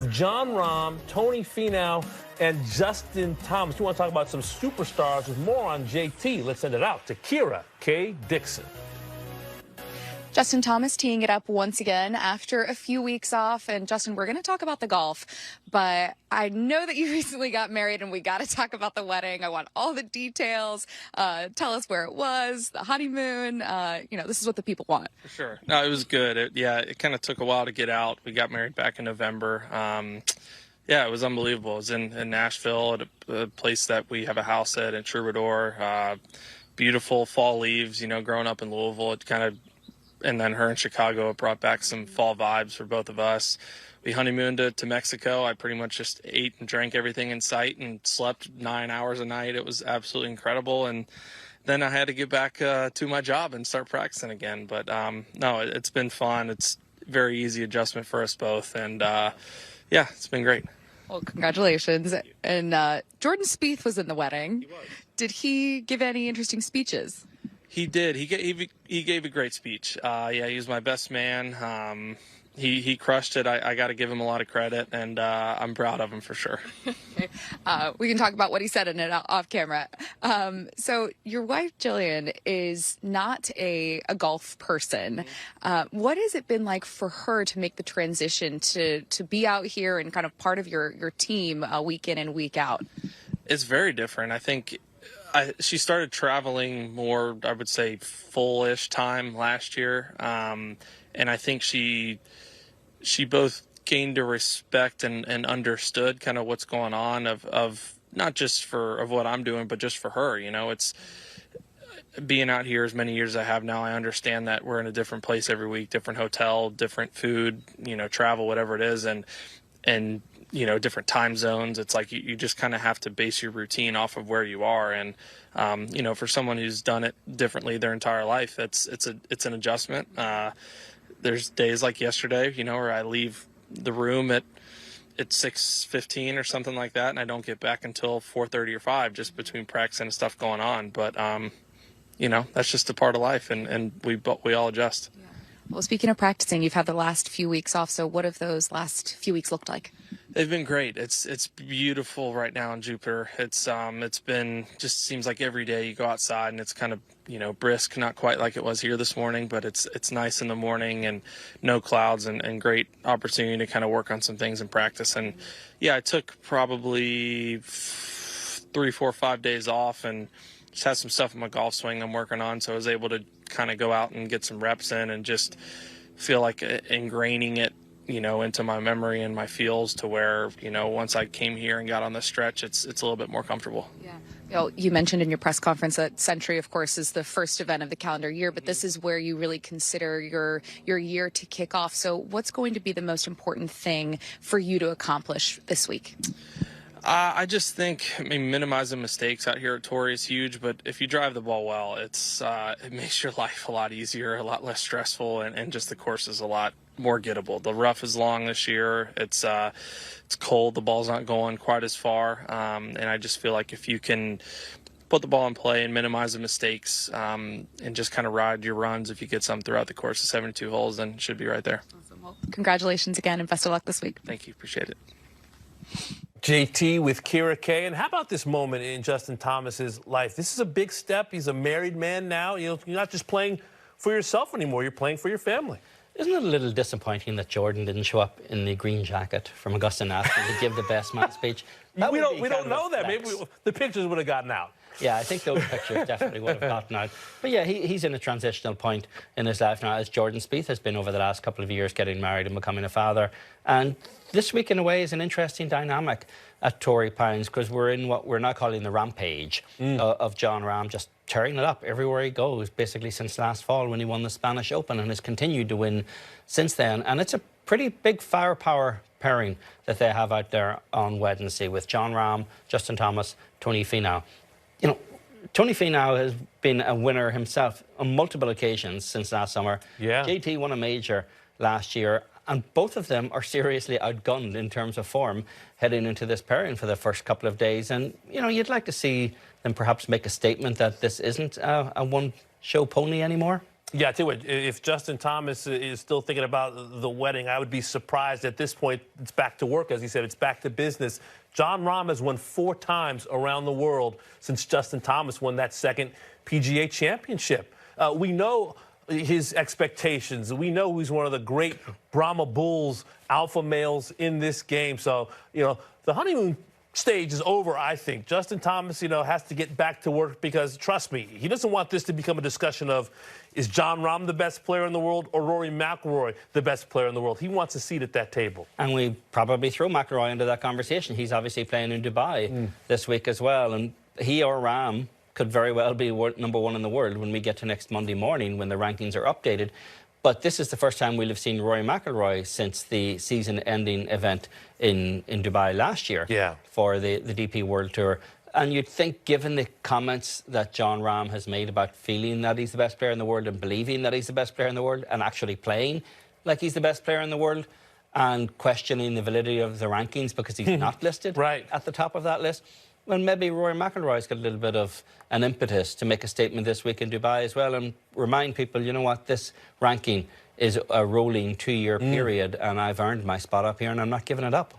Jon Rahm, Tony Finau, and Justin Thomas. We want to talk about some superstars with more on JT. Let's send it out to Kira K. Dixon. Justin Thomas teeing it up once again after a few weeks off. And Justin, we're going to talk about the golf, but I know that you recently got married and we got to talk about the wedding. I want all the details. Tell us where it was, the honeymoon. This is what the people want. For sure. No, it was good. It kind of took a while to get out. We got married back in November. It was unbelievable. It was in Nashville at a place that we have a house at in Troubadour. Beautiful fall leaves, growing up in Louisville. And then her in Chicago, it brought back some fall vibes for both of us. We honeymooned to Mexico. I pretty much just ate and drank everything in sight and slept 9 hours a night. It was absolutely incredible. And then I had to get back to my job and start practicing again. But no, it's been fun. It's a very easy adjustment for us both. And it's been great. Well, congratulations. And Jordan Spieth was in the wedding. He was. Did he give any interesting speeches? He did. He gave a great speech. He was my best man. He crushed it. I got to give him a lot of credit, and I'm proud of him for sure. We can talk about what he said in it off camera. So your wife, Jillian, is not a golf person. What has it been like for her to make the transition to be out here and kind of part of your team week in and week out? It's very different. I think she started traveling more, I would say, full-ish time last year. And I think she both gained a respect and understood kind of what's going on of not just of what I'm doing, but just for her. It's being out here as many years as I have now, I understand that we're in a different place every week, different hotel, different food, travel, whatever it is. And different time zones. It's like you just kind of have to base your routine off of where you are. And, for someone who's done it differently their entire life, it's an adjustment. There's days like yesterday, where I leave the room at 6:15 or something like that, and I don't get back until 4:30 or 5, just between practice and stuff going on. But, that's just a part of life, and we all adjust. Yeah. Well, speaking of practicing, you've had the last few weeks off. So what have those last few weeks looked like? They've been great. It's beautiful right now in Jupiter. It's been just seems like every day you go outside and it's kind of brisk, not quite like it was here this morning, but it's nice in the morning and no clouds and great opportunity to kind of work on some things in practice. And I took probably 3, 4, 5 days off and just had some stuff in my golf swing I'm working on, so I was able to kind of go out and get some reps in and just feel like ingraining it into my memory and my feels to where, once I came here and got on the stretch, it's a little bit more comfortable. Yeah. You mentioned in your press conference that Century, of course, is the first event of the calendar year, but this is where you really consider your year to kick off. So what's going to be the most important thing for you to accomplish this week? I just think, minimizing mistakes out here at Torrey is huge, but if you drive the ball well, it makes your life a lot easier, a lot less stressful, and just the course is a lot more gettable. The rough is long this year. It's cold. The ball's not going quite as far, and I just feel like if you can put the ball in play and minimize the mistakes, and just kind of ride your runs, if you get some throughout the course of 72 holes, then it should be right there. Awesome. Well, congratulations again, and best of luck this week. Thank you. Appreciate it. JT with Kira K. And how about this moment in Justin Thomas's life? This is a big step. He's a married man now. You're not just playing for yourself anymore. You're playing for your family. Isn't it a little disappointing that Jordan didn't show up in the green jacket from Augusta National to give the best man speech? We don't know that. Maybe the pictures would have gotten out. Yeah, I think those pictures definitely would have gotten out. But yeah, he's in a transitional point in his life now, as Jordan Spieth has been over the last couple of years, getting married and becoming a father. And this week, in a way, is an interesting dynamic at Torrey Pines, because we're in what we're now calling the rampage of Jon Rahm, just tearing it up everywhere he goes, basically since last fall when he won the Spanish Open, and has continued to win since then. And it's a pretty big firepower pairing that they have out there on Wednesday with Jon Rahm, Justin Thomas, Tony Finau. Tony Finau has been a winner himself on multiple occasions since last summer. Yeah. JT won a major last year, and both of them are seriously outgunned in terms of form heading into this pairing for the first couple of days. And, you'd like to see them perhaps make a statement that this isn't a one-show pony anymore. Yeah, I tell you what, if Justin Thomas is still thinking about the wedding, I would be surprised. At this point, it's back to work, as he said. It's back to business. Jon Rahm has won 4 times around the world since Justin Thomas won that second PGA championship. We know his expectations. We know he's one of the great Brahma Bulls, alpha males in this game. So, the honeymoon stage is over, I think. Justin Thomas, has to get back to work because, trust me, he doesn't want this to become a discussion of, is Jon Rahm the best player in the world or Rory McIlroy the best player in the world? He wants a seat at that table. And we probably throw McIlroy into that conversation. He's obviously playing in Dubai this week as well. And he or Rahm could very well be number 1 in the world when we get to next Monday morning when the rankings are updated. But this is the first time we'll have seen Rory McIlroy since the season-ending event in Dubai last year for the DP World Tour. And you'd think, given the comments that Jon Rahm has made about feeling that he's the best player in the world and believing that he's the best player in the world and actually playing like he's the best player in the world and questioning the validity of the rankings because he's not listed at the top of that list, well, maybe Rory McIlroy's got a little bit of an impetus to make a statement this week in Dubai as well and remind people, you know what, this ranking is a rolling 2-year period and I've earned my spot up here and I'm not giving it up.